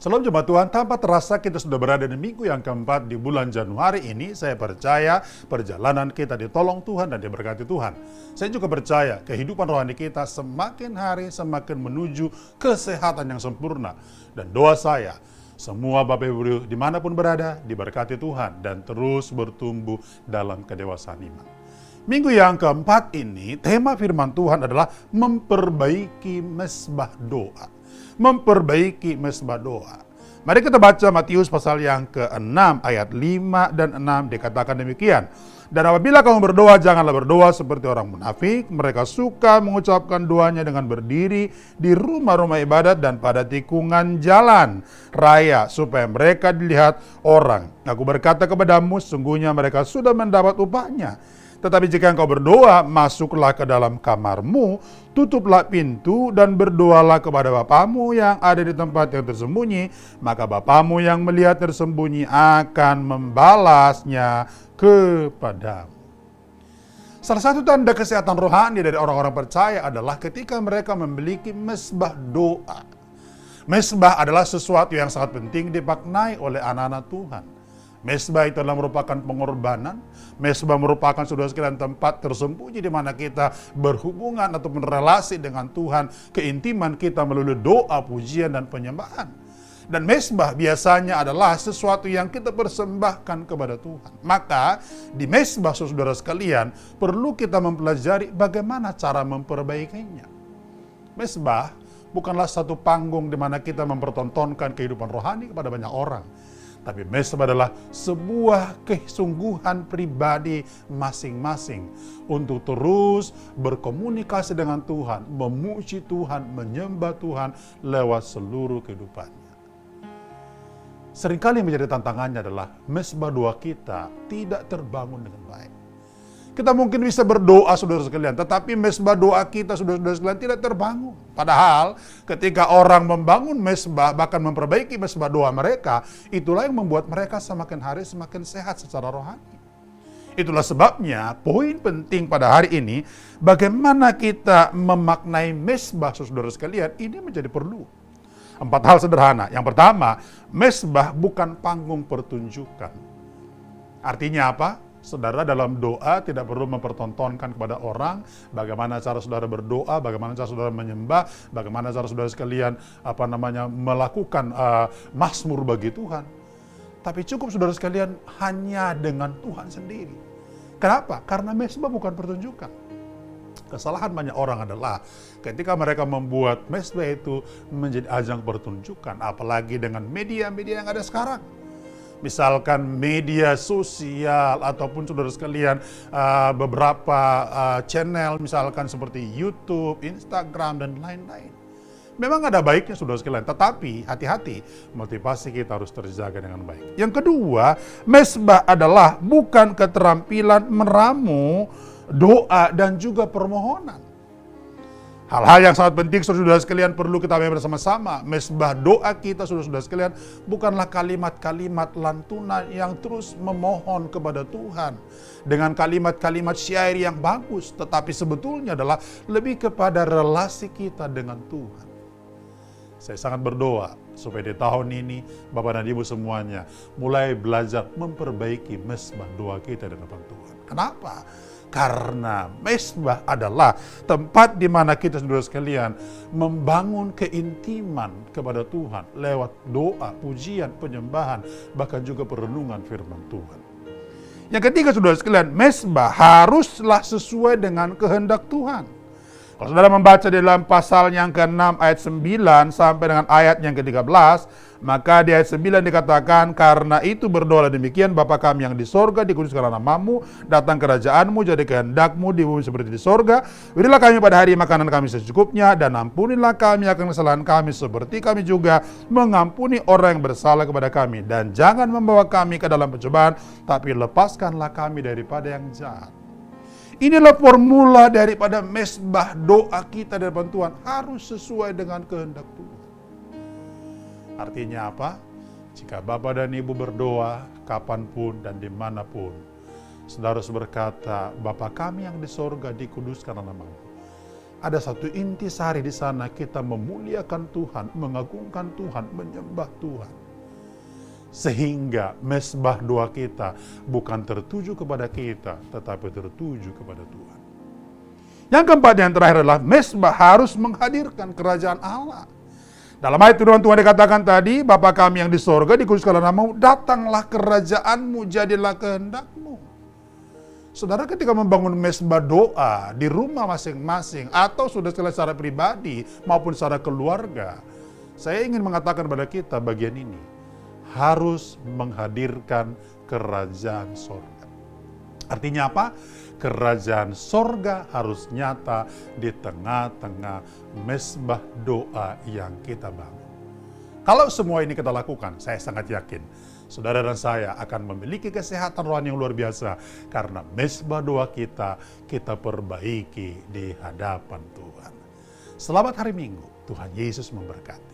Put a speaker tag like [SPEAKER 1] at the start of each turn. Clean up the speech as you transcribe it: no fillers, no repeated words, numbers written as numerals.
[SPEAKER 1] Salam jemaat Tuhan, tanpa terasa kita sudah berada di minggu yang keempat di bulan Januari ini. Saya percaya perjalanan kita ditolong Tuhan dan diberkati Tuhan. Saya juga percaya kehidupan rohani kita semakin hari semakin menuju kesehatan yang sempurna. Dan doa saya, semua Bapak Ibu dimanapun berada, diberkati Tuhan dan terus bertumbuh dalam kedewasaan iman. Minggu yang keempat ini, tema firman Tuhan adalah memperbaiki mezbah doa. Memperbaiki mezbah doa. Mari kita baca Matius pasal yang ke-6 ayat 5 dan 6 dikatakan demikian. Dan apabila kamu berdoa, janganlah berdoa seperti orang munafik. Mereka suka mengucapkan doanya dengan berdiri di rumah-rumah ibadat dan pada tikungan jalan raya supaya mereka dilihat orang. Aku berkata kepadamu, sungguhnya mereka sudah mendapat upahnya. Tetapi jika engkau berdoa, masuklah ke dalam kamarmu, tutuplah pintu dan berdoalah kepada Bapamu yang ada di tempat yang tersembunyi, maka Bapamu yang melihat tersembunyi akan membalasnya kepadamu. Salah satu tanda kesehatan rohani dari orang-orang percaya adalah ketika mereka memiliki mezbah doa. Mezbah adalah sesuatu yang sangat penting dimaknai oleh anak-anak Tuhan. Mezbah itu adalah merupakan pengorbanan. Mezbah merupakan saudara sekalian tempat tersembunyi di mana kita berhubungan atau berrelasi dengan Tuhan, keintiman kita melalui doa, pujian, dan penyembahan. Dan mezbah biasanya adalah sesuatu yang kita persembahkan kepada Tuhan. Maka di mezbah saudara sekalian perlu kita mempelajari bagaimana cara memperbaikinya. Mezbah bukanlah satu panggung di mana kita mempertontonkan kehidupan rohani kepada banyak orang. Tapi mezbah adalah sebuah kesungguhan pribadi masing-masing untuk terus berkomunikasi dengan Tuhan, memuji Tuhan, menyembah Tuhan lewat seluruh kehidupannya. Seringkali yang menjadi tantangannya adalah mezbah doa kita tidak terbangun dengan baik. Kita mungkin bisa berdoa saudara sekalian, tetapi mezbah doa kita saudara-saudara sekalian tidak terbangun. Padahal ketika orang membangun mezbah, bahkan memperbaiki mezbah doa mereka, itulah yang membuat mereka semakin hari semakin sehat secara rohani. Itulah sebabnya poin penting pada hari ini, bagaimana kita memaknai mezbah saudara sekalian, ini menjadi perlu. 4 hal sederhana. Yang pertama, mezbah bukan panggung pertunjukan. Artinya apa? Saudara dalam doa tidak perlu mempertontonkan kepada orang bagaimana cara saudara berdoa, bagaimana cara saudara menyembah, bagaimana cara saudara sekalian melakukan mazmur bagi Tuhan. Tapi cukup saudara sekalian hanya dengan Tuhan sendiri. Kenapa? Karena mezbah bukan pertunjukan. Kesalahan banyak orang adalah ketika mereka membuat mezbah itu menjadi ajang pertunjukan, apalagi dengan media-media yang ada sekarang. Misalkan media sosial ataupun saudara sekalian beberapa channel misalkan seperti YouTube, Instagram, dan lain-lain. Memang ada baiknya saudara sekalian, tetapi hati-hati, motivasi kita harus terjaga dengan baik. Yang kedua, mezbah adalah bukan keterampilan meramu doa dan juga permohonan. Hal-hal yang sangat penting saudara sekalian perlu kita pahami bersama-sama. Mezbah doa kita saudara sekalian bukanlah kalimat-kalimat lantunan yang terus memohon kepada Tuhan dengan kalimat-kalimat syair yang bagus, tetapi sebetulnya adalah lebih kepada relasi kita dengan Tuhan. Saya sangat berdoa supaya di tahun ini Bapak dan Ibu semuanya mulai belajar memperbaiki mezbah doa kita di depan Tuhan. Kenapa? Karena mezbah adalah tempat di mana kita saudara sekalian membangun keintiman kepada Tuhan lewat doa, pujian, penyembahan, bahkan juga perenungan firman Tuhan. Yang ketiga saudara sekalian, mezbah haruslah sesuai dengan kehendak Tuhan. Kalau saudara membaca di dalam pasal yang ke-6 ayat 9 sampai dengan ayat yang ke-13, maka di ayat 9 dikatakan, karena itu berdoalah demikian, Bapa kami yang di sorga, dikuduskanlah namamu, datang kerajaanmu, jadi kehendakmu di bumi seperti di sorga. Berilah kami pada hari makanan kami secukupnya, dan ampunilah kami akan kesalahan kami, seperti kami juga mengampuni orang yang bersalah kepada kami. Dan jangan membawa kami ke dalam pencobaan, tapi lepaskanlah kami daripada yang jahat. Inilah formula daripada mezbah doa kita di depan Tuhan, harus sesuai dengan kehendak Tuhan. Artinya apa? Jika Bapak dan Ibu berdoa kapanpun dan dimanapun, saudara harus berkata, Bapa kami yang di sorga, dikuduskanlah namamu. ada satu intisari di sana, kita memuliakan Tuhan, mengagungkan Tuhan, menyembah Tuhan. Sehingga mesbah doa kita bukan tertuju kepada kita, tetapi tertuju kepada Tuhan. Yang keempat, yang terakhir adalah mesbah harus menghadirkan kerajaan Allah. Dalam ayat firman Tuhan dikatakan tadi, Bapa kami yang di sorga, dikuduskanlah namamu, datanglah kerajaanmu, jadilah kehendakmu. Saudara, ketika membangun mesbah doa di rumah masing-masing, atau sudah secara pribadi maupun secara keluarga, saya ingin mengatakan kepada kita bagian ini, harus menghadirkan kerajaan sorga. Artinya apa? Kerajaan sorga harus nyata di tengah-tengah mesbah doa yang kita bangun. Kalau semua ini kita lakukan, saya sangat yakin saudara dan saya akan memiliki kesehatan rohani yang luar biasa, karena mesbah doa kita perbaiki di hadapan Tuhan. Selamat hari Minggu, Tuhan Yesus memberkati.